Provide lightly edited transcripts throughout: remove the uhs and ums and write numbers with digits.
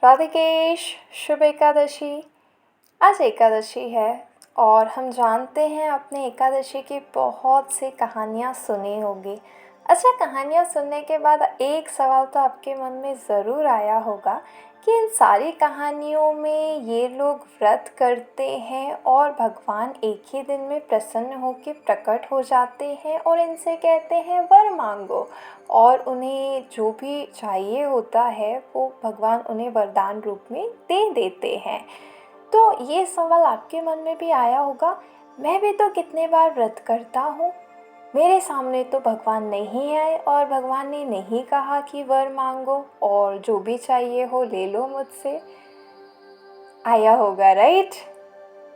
राधिकेश, शुभ एकादशी। आज एकादशी है और हम जानते हैं आपने एकादशी की बहुत सी कहानियाँ सुनी होगी। अच्छा, कहानियाँ सुनने के बाद एक सवाल तो आपके मन में ज़रूर आया होगा कि इन सारी कहानियों में ये लोग व्रत करते हैं और भगवान एक ही दिन में प्रसन्न होकर प्रकट हो जाते हैं और इनसे कहते हैं वर मांगो, और उन्हें जो भी चाहिए होता है वो भगवान उन्हें वरदान रूप में दे देते हैं। तो ये सवाल आपके मन में भी आया होगा, मैं भी तो कितने बार व्रत करता हूँ, मेरे सामने तो भगवान नहीं आए और भगवान ने नहीं कहा कि वर मांगो और जो भी चाहिए हो ले लो मुझसे। आया होगा, राइट?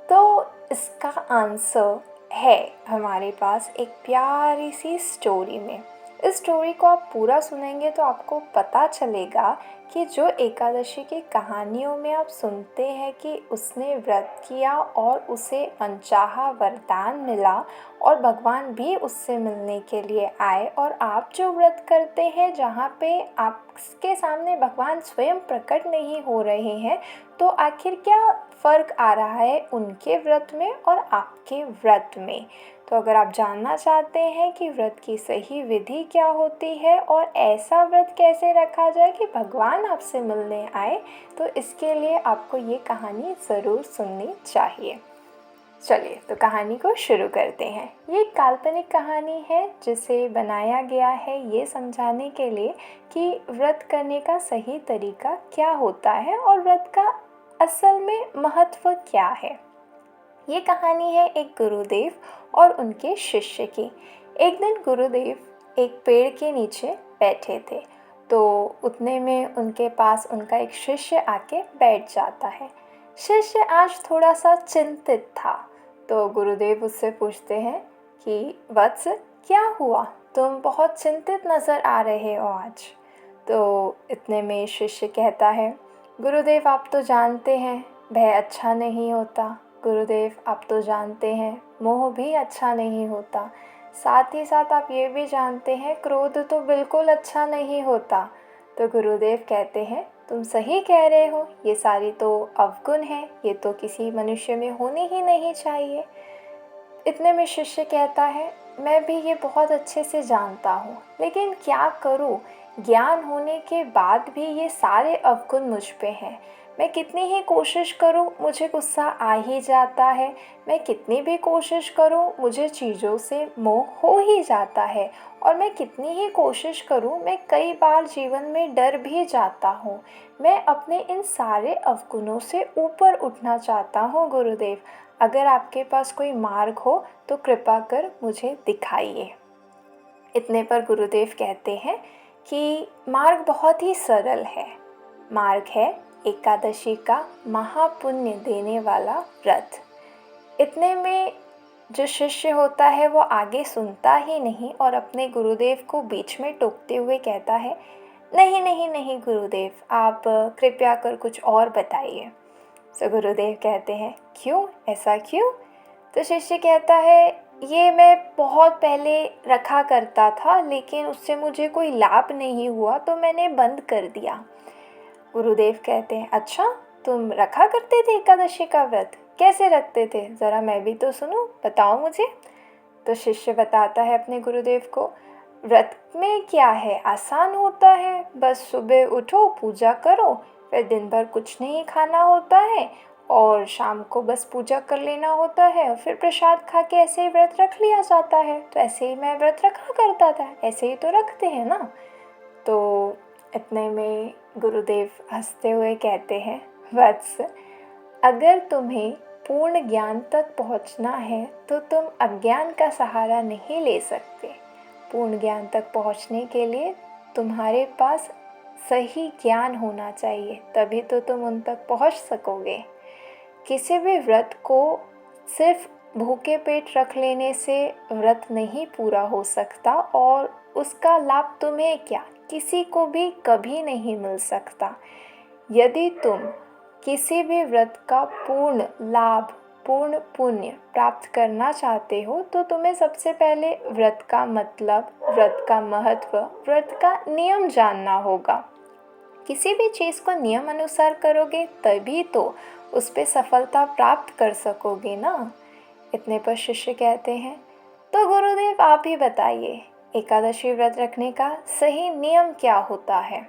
तो इसका आंसर है हमारे पास एक प्यारी सी स्टोरी में। इस स्टोरी को आप पूरा सुनेंगे तो आपको पता चलेगा कि जो एकादशी की कहानियों में आप सुनते हैं कि उसने व्रत किया और उसे अनचाहा वरदान मिला और भगवान भी उससे मिलने के लिए आए, और आप जो व्रत करते हैं जहाँ पे आपके सामने भगवान स्वयं प्रकट नहीं हो रहे हैं, तो आखिर क्या फ़र्क आ रहा है उनके व्रत में और आपके व्रत में। तो अगर आप जानना चाहते हैं कि व्रत की सही विधि क्या होती है और ऐसा व्रत कैसे रखा जाए कि भगवान आपसे मिलने आए, तो इसके लिए आपको ये कहानी ज़रूर सुननी चाहिए। चलिए तो कहानी को शुरू करते हैं। ये एक काल्पनिक कहानी है जिसे बनाया गया है ये समझाने के लिए कि व्रत करने का सही तरीका क्या होता है और व्रत का असल में महत्व क्या है। ये कहानी है एक गुरुदेव और उनके शिष्य की। एक दिन गुरुदेव एक पेड़ के नीचे बैठे थे, तो उतने में उनके पास उनका एक शिष्य आके बैठ जाता है। शिष्य आज थोड़ा सा चिंतित था, तो गुरुदेव उससे पूछते हैं कि वत्स, क्या हुआ, तुम बहुत चिंतित नज़र आ रहे हो आज। तो इतने में शिष्य कहता है, गुरुदेव आप तो जानते हैं भय अच्छा नहीं होता, गुरुदेव आप तो जानते हैं मोह भी अच्छा नहीं होता, साथ ही साथ आप ये भी जानते हैं क्रोध तो बिल्कुल अच्छा नहीं होता। तो गुरुदेव कहते हैं तुम सही कह रहे हो, ये सारी तो अवगुण है, ये तो किसी मनुष्य में होनी ही नहीं चाहिए। इतने में शिष्य कहता है मैं भी ये बहुत अच्छे से जानता हूँ, लेकिन क्या करूँ, ज्ञान होने के बाद भी ये सारे अवगुण मुझ पे हैं। मैं कितनी ही कोशिश करूँ मुझे गुस्सा आ ही जाता है, मैं कितनी भी कोशिश करूँ मुझे चीज़ों से मोह हो ही जाता है, और मैं कितनी ही कोशिश करूँ मैं कई बार जीवन में डर भी जाता हूँ। मैं अपने इन सारे अवगुणों से ऊपर उठना चाहता हूँ गुरुदेव, अगर आपके पास कोई मार्ग हो तो कृपा कर मुझे दिखाइए। इतने पर गुरुदेव कहते हैं कि मार्ग बहुत ही सरल है। मार्ग है एकादशी का महापुण्य देने वाला व्रत। इतने में जो शिष्य होता है वो आगे सुनता ही नहीं और अपने गुरुदेव को बीच में टोकते हुए कहता है, नहीं नहीं नहीं गुरुदेव, आप कृपया कर कुछ और बताइए। तो गुरुदेव कहते हैं क्यों, ऐसा क्यों? तो शिष्य कहता है ये मैं बहुत पहले रखा करता था, लेकिन उससे मुझे कोई लाभ नहीं हुआ तो मैंने बंद कर दिया। गुरुदेव कहते हैं अच्छा, तुम रखा करते थे एकादशी का व्रत, कैसे रखते थे, ज़रा मैं भी तो सुनूं, बताओ मुझे। तो शिष्य बताता है अपने गुरुदेव को, व्रत में क्या है, आसान होता है, बस सुबह उठो, पूजा करो, फिर दिन भर कुछ नहीं खाना होता है और शाम को बस पूजा कर लेना होता है और फिर प्रसाद खा के ऐसे ही व्रत रख लिया जाता है। तो ऐसे ही मैं व्रत रखा करता था, ऐसे ही तो रखते हैं ना। तो इतने में गुरुदेव हंसते हुए कहते हैं, वत्स, अगर तुम्हें पूर्ण ज्ञान तक पहुंचना है तो तुम अज्ञान का सहारा नहीं ले सकते। पूर्ण ज्ञान तक पहुंचने के लिए तुम्हारे पास सही ज्ञान होना चाहिए, तभी तो तुम उन तक पहुंच सकोगे। किसी भी व्रत को सिर्फ भूखे पेट रख लेने से व्रत नहीं पूरा हो सकता और उसका लाभ तुम्हें क्या, किसी को भी कभी नहीं मिल सकता। यदि तुम किसी भी व्रत का पूर्ण लाभ, पूर्ण पुण्य प्राप्त करना चाहते हो तो तुम्हें सबसे पहले व्रत का मतलब, व्रत का महत्व, व्रत का नियम जानना होगा। किसी भी चीज़ को नियम अनुसार करोगे तभी तो उस पे सफलता प्राप्त कर सकोगे ना। इतने पर शिष्य कहते हैं, तो गुरुदेव आप ही बताइए, एकादशी व्रत रखने का सही नियम क्या होता है।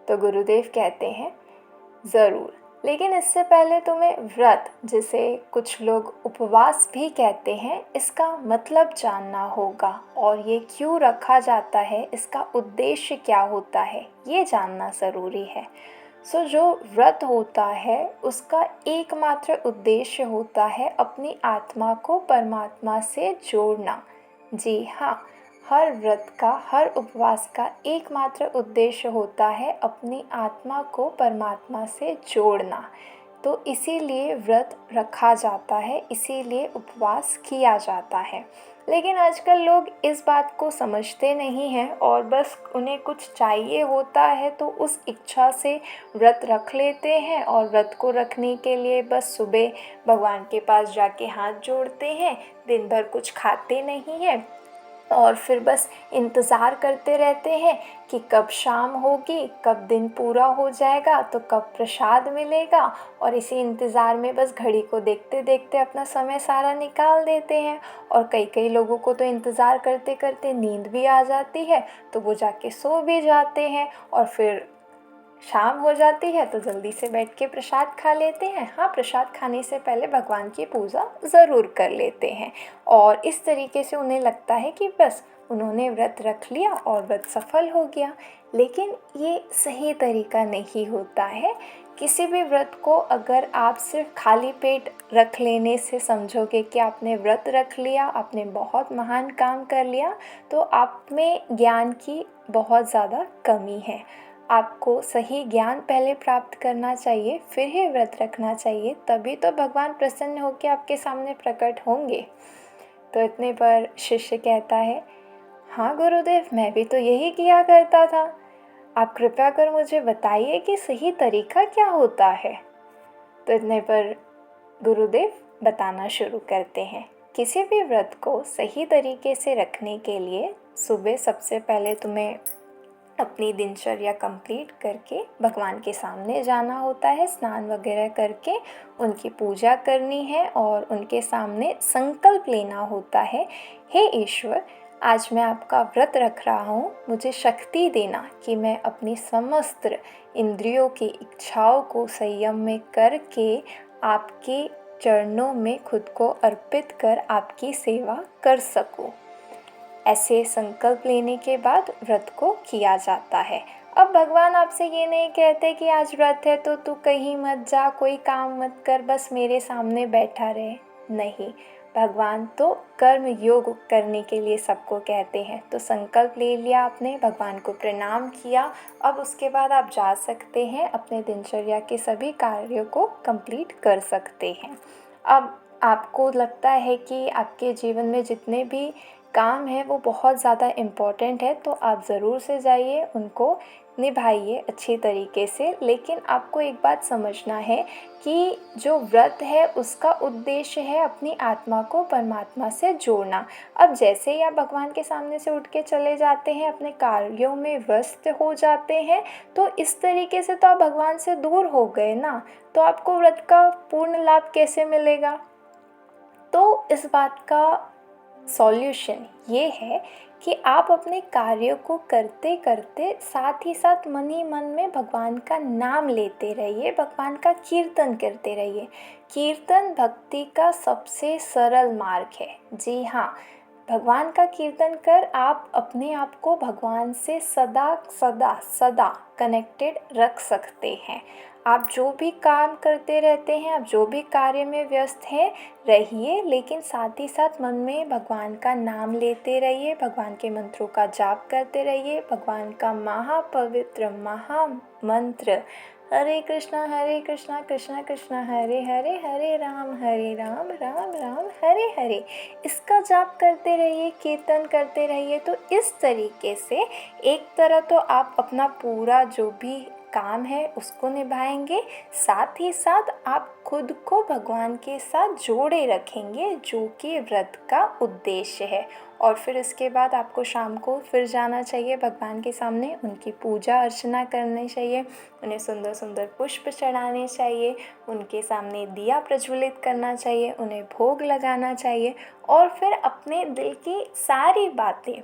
तो गुरुदेव कहते हैं, ज़रूर, लेकिन इससे पहले तुम्हें व्रत, जिसे कुछ लोग उपवास भी कहते हैं, इसका मतलब जानना होगा और ये क्यों रखा जाता है, इसका उद्देश्य क्या होता है, ये जानना ज़रूरी है। जो व्रत होता है उसका एकमात्र उद्देश्य होता है अपनी आत्मा को परमात्मा से जोड़ना। जी हाँ, हर व्रत का, हर उपवास का एकमात्र उद्देश्य होता है अपनी आत्मा को परमात्मा से जोड़ना। तो इसीलिए व्रत रखा जाता है, इसीलिए उपवास किया जाता है। लेकिन आजकल लोग इस बात को समझते नहीं हैं और बस उन्हें कुछ चाहिए होता है तो उस इच्छा से व्रत रख लेते हैं, और व्रत को रखने के लिए बस सुबह भगवान के पास जाके हाथ जोड़ते हैं, दिन भर कुछ खाते नहीं हैं और फिर बस इंतज़ार करते रहते हैं कि कब शाम होगी, कब दिन पूरा हो जाएगा, तो कब प्रसाद मिलेगा। और इसी इंतज़ार में बस घड़ी को देखते देखते अपना समय सारा निकाल देते हैं। और कई कई लोगों को तो इंतज़ार करते करते नींद भी आ जाती है, तो वो जाके सो भी जाते हैं और फिर शाम हो जाती है तो जल्दी से बैठ के प्रसाद खा लेते हैं। हाँ, प्रसाद खाने से पहले भगवान की पूजा ज़रूर कर लेते हैं और इस तरीके से उन्हें लगता है कि बस उन्होंने व्रत रख लिया और व्रत सफल हो गया। लेकिन ये सही तरीका नहीं होता है। किसी भी व्रत को अगर आप सिर्फ खाली पेट रख लेने से समझोगे कि आपने व्रत रख लिया, आपने बहुत महान काम कर लिया, तो आप में ज्ञान की बहुत ज़्यादा कमी है। आपको सही ज्ञान पहले प्राप्त करना चाहिए, फिर ही व्रत रखना चाहिए, तभी तो भगवान प्रसन्न होकर आपके सामने प्रकट होंगे। तो इतने पर शिष्य कहता है, हाँ गुरुदेव, मैं भी तो यही किया करता था। आप कृपया कर मुझे बताइए कि सही तरीका क्या होता है। तो इतने पर गुरुदेव बताना शुरू करते हैं, किसी भी व्रत को सही तरीके से रखने के लिए सुबह सबसे पहले तुम्हें अपनी दिनचर्या कंप्लीट करके भगवान के सामने जाना होता है, स्नान वगैरह करके उनकी पूजा करनी है और उनके सामने संकल्प लेना होता है, हे ईश्वर, आज मैं आपका व्रत रख रहा हूँ, मुझे शक्ति देना कि मैं अपनी समस्त इंद्रियों की इच्छाओं को संयम में करके आपके चरणों में खुद को अर्पित कर आपकी सेवा कर सकूँ। ऐसे संकल्प लेने के बाद व्रत को किया जाता है। अब भगवान आपसे ये नहीं कहते कि आज व्रत है तो तू कहीं मत जा, कोई काम मत कर, बस मेरे सामने बैठा रहे। नहीं, भगवान तो कर्म योग करने के लिए सबको कहते हैं। तो संकल्प ले लिया आपने, भगवान को प्रणाम किया, अब उसके बाद आप जा सकते हैं, अपने दिनचर्या के सभी कार्यों को कंप्लीट कर सकते हैं। अब आपको लगता है कि आपके जीवन में जितने भी काम है वो बहुत ज़्यादा इम्पॉर्टेंट है, तो आप ज़रूर से जाइए, उनको निभाइए अच्छी तरीके से। लेकिन आपको एक बात समझना है कि जो व्रत है उसका उद्देश्य है अपनी आत्मा को परमात्मा से जोड़ना। अब जैसे ही आप भगवान के सामने से उठ के चले जाते हैं, अपने कार्यों में व्यस्त हो जाते हैं, तो इस तरीके से तो आप भगवान से दूर हो गए ना, तो आपको व्रत का पूर्ण लाभ कैसे मिलेगा। तो इस बात का सॉल्यूशन ये है कि आप अपने कार्यों को करते करते साथ ही साथ मन ही मन में भगवान का नाम लेते रहिए, भगवान का कीर्तन करते रहिए। कीर्तन भक्ति का सबसे सरल मार्ग है। जी हाँ, भगवान का कीर्तन कर आप अपने आप को भगवान से सदा सदा सदा कनेक्टेड रख सकते हैं। आप जो भी काम करते रहते हैं, आप जो भी कार्य में व्यस्त हैं रहिए, लेकिन साथ ही साथ मन में भगवान का नाम लेते रहिए, भगवान के मंत्रों का जाप करते रहिए, भगवान का महापवित्र महामंत्र हरे कृष्णा कृष्णा कृष्णा हरे हरे, हरे राम राम राम हरे हरे, इसका जाप करते रहिए, कीर्तन करते रहिए। तो इस तरीके से एक तरह तो आप अपना पूरा जो भी काम है उसको निभाएंगे, साथ ही साथ आप खुद को भगवान के साथ जोड़े रखेंगे, जो कि व्रत का उद्देश्य है। और फिर इसके बाद आपको शाम को फिर जाना चाहिए भगवान के सामने, उनकी पूजा अर्चना करनी चाहिए, उन्हें सुंदर सुंदर पुष्प चढ़ाने चाहिए, उनके सामने दिया प्रज्वलित करना चाहिए, उन्हें भोग लगाना चाहिए और फिर अपने दिल की सारी बातें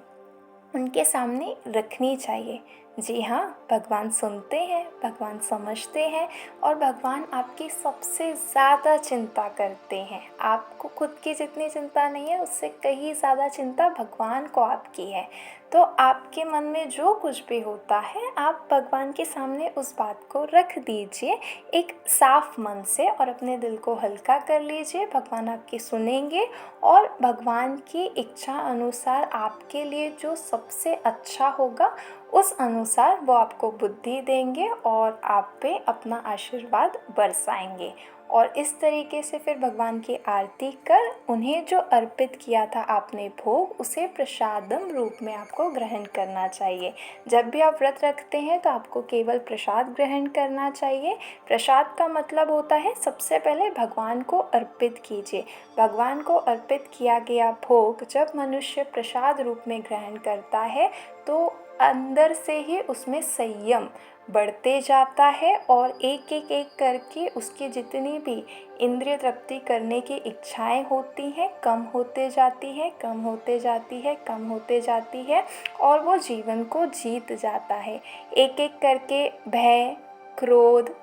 उनके सामने रखनी चाहिए। जी हाँ, भगवान सुनते हैं, भगवान समझते हैं और भगवान आपकी सबसे ज़्यादा चिंता करते हैं। आपको खुद की जितनी चिंता नहीं है, उससे कहीं ज़्यादा चिंता भगवान को आपकी है। तो आपके मन में जो कुछ भी होता है, आप भगवान के सामने उस बात को रख दीजिए एक साफ मन से और अपने दिल को हल्का कर लीजिए। भगवान आपकी सुनेंगे और भगवान की इच्छा अनुसार आपके लिए जो सबसे अच्छा होगा उस अनुसार वो आपको बुद्धि देंगे और आप पे अपना आशीर्वाद बरसाएंगे। और इस तरीके से फिर भगवान की आरती कर उन्हें जो अर्पित किया था आपने भोग, उसे प्रसादम रूप में आपको ग्रहण करना चाहिए। जब भी आप व्रत रखते हैं तो आपको केवल प्रसाद ग्रहण करना चाहिए। प्रसाद का मतलब होता है सबसे पहले भगवान को अर्पित कीजिए। भगवान को अर्पित किया गया भोग जब मनुष्य प्रसाद रूप में ग्रहण करता है तो अंदर से ही उसमें संयम बढ़ते जाता है और एक एक एक करके उसकी जितनी भी इंद्रिय तृप्ति करने की इच्छाएं होती हैं कम होते जाती है, कम होते जाती है, कम होते जाती है और वो जीवन को जीत जाता है। एक एक करके भय, क्रोध,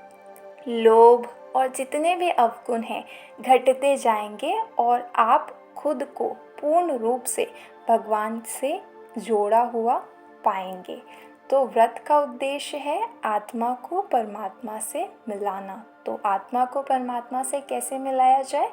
लोभ और जितने भी अवगुण हैं घटते जाएंगे और आप खुद को पूर्ण रूप से भगवान से जोड़ा हुआ पाएंगे। तो व्रत का उद्देश्य है आत्मा को परमात्मा से मिलाना। तो आत्मा को परमात्मा से कैसे मिलाया जाए?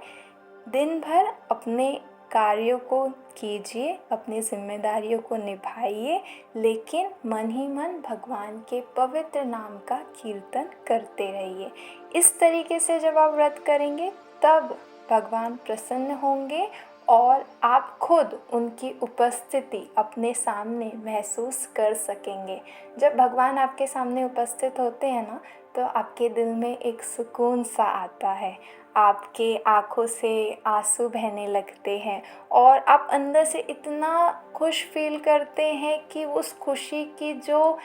दिन भर अपने कार्यों को कीजिए, अपनी जिम्मेदारियों को निभाइए, लेकिन मन ही मन भगवान के पवित्र नाम का कीर्तन करते रहिए। इस तरीके से जब आप व्रत करेंगे तब भगवान प्रसन्न होंगे और आप खुद उनकी उपस्थिति अपने सामने महसूस कर सकेंगे। जब भगवान आपके सामने उपस्थित होते हैं ना, तो आपके दिल में एक सुकून सा आता है, आपके आँखों से आंसू बहने लगते हैं और आप अंदर से इतना खुश फील करते हैं कि उस खुशी की जो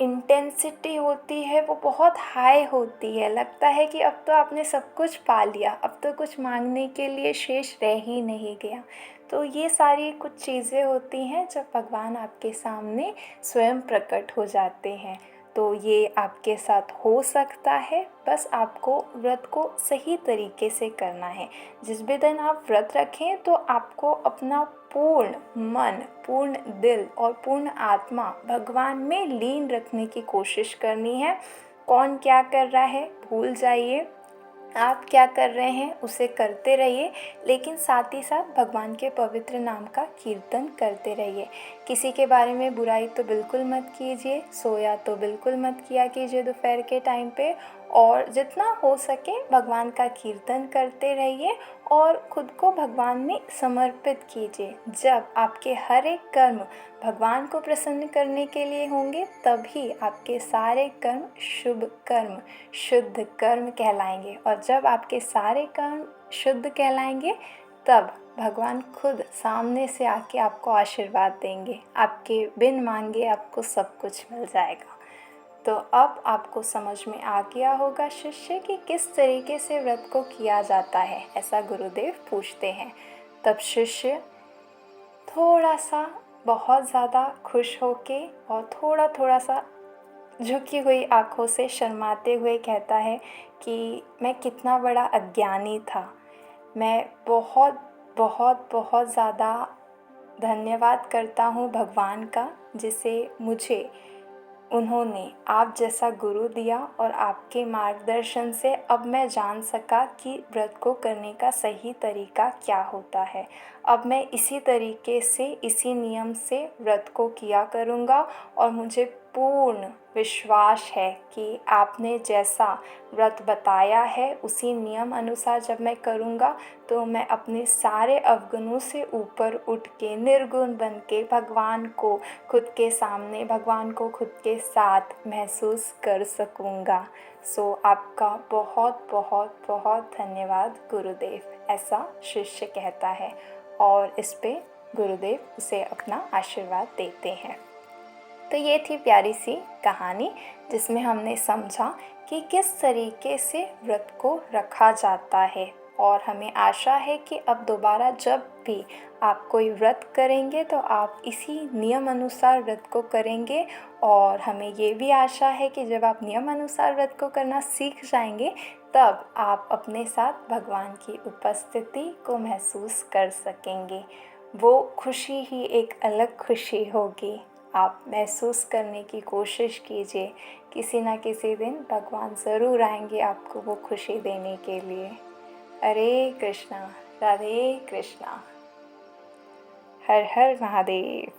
इंटेंसिटी होती है वो बहुत हाई होती है। लगता है कि अब तो आपने सब कुछ पा लिया, अब तो कुछ मांगने के लिए शेष रह ही नहीं गया। तो ये सारी कुछ चीज़ें होती हैं जब भगवान आपके सामने स्वयं प्रकट हो जाते हैं। तो ये आपके साथ हो सकता है, बस आपको व्रत को सही तरीके से करना है। जिस भी दिन आप व्रत रखें तो आपको अपना पूर्ण मन, पूर्ण दिल और पूर्ण आत्मा भगवान में लीन रखने की कोशिश करनी है। कौन क्या कर रहा है भूल जाइए, आप क्या कर रहे हैं उसे करते रहिए, लेकिन साथ ही साथ भगवान के पवित्र नाम का कीर्तन करते रहिए। किसी के बारे में बुराई तो बिल्कुल मत कीजिए, सोया तो बिल्कुल मत किया कीजिए दोपहर के टाइम पे, और जितना हो सके भगवान का कीर्तन करते रहिए और खुद को भगवान में समर्पित कीजिए। जब आपके हर एक कर्म भगवान को प्रसन्न करने के लिए होंगे तभी आपके सारे कर्म शुभ कर्म, शुद्ध कर्म कहलाएंगे। और जब आपके सारे कर्म शुद्ध कहलाएंगे तब भगवान खुद सामने से आके आपको आशीर्वाद देंगे, आपके बिन मांगे आपको सब कुछ मिल जाएगा। तो अब आपको समझ में आ गया होगा शिष्य कि किस तरीके से व्रत को किया जाता है, ऐसा गुरुदेव पूछते हैं। तब शिष्य थोड़ा सा बहुत ज़्यादा खुश होके और थोड़ा थोड़ा सा झुकी हुई आंखों से शर्माते हुए कहता है कि मैं कितना बड़ा अज्ञानी था, मैं बहुत बहुत बहुत ज़्यादा धन्यवाद करता हूँ भगवान का, जिसे मुझे उन्होंने आप जैसा गुरु दिया और आपके मार्गदर्शन से अब मैं जान सका कि व्रत को करने का सही तरीका क्या होता है। अब मैं इसी तरीके से, इसी नियम से व्रत को किया करूँगा और मुझे पूर्ण विश्वास है कि आपने जैसा व्रत बताया है उसी नियम अनुसार जब मैं करूँगा तो मैं अपने सारे अवगुणों से ऊपर उठ के निर्गुण बन के भगवान को खुद के सामने, भगवान को खुद के साथ महसूस कर सकूँगा। सो आपका बहुत बहुत बहुत धन्यवाद गुरुदेव, ऐसा शिष्य कहता है। और इस पे गुरुदेव उसे अपना आशीर्वाद देते हैं। तो ये थी प्यारी सी कहानी जिसमें हमने समझा कि किस तरीके से व्रत को रखा जाता है, और हमें आशा है कि अब दोबारा जब भी आप कोई व्रत करेंगे तो आप इसी नियम अनुसार व्रत को करेंगे। और हमें ये भी आशा है कि जब आप नियम अनुसार व्रत को करना सीख जाएंगे तब आप अपने साथ भगवान की उपस्थिति को महसूस कर सकेंगे। वो खुशी ही एक अलग खुशी होगी। आप महसूस करने की कोशिश कीजिए, किसी ना किसी दिन भगवान ज़रूर आएंगे आपको वो खुशी देने के लिए। हरे कृष्णा, राधे कृष्णा, हर हर महादेव।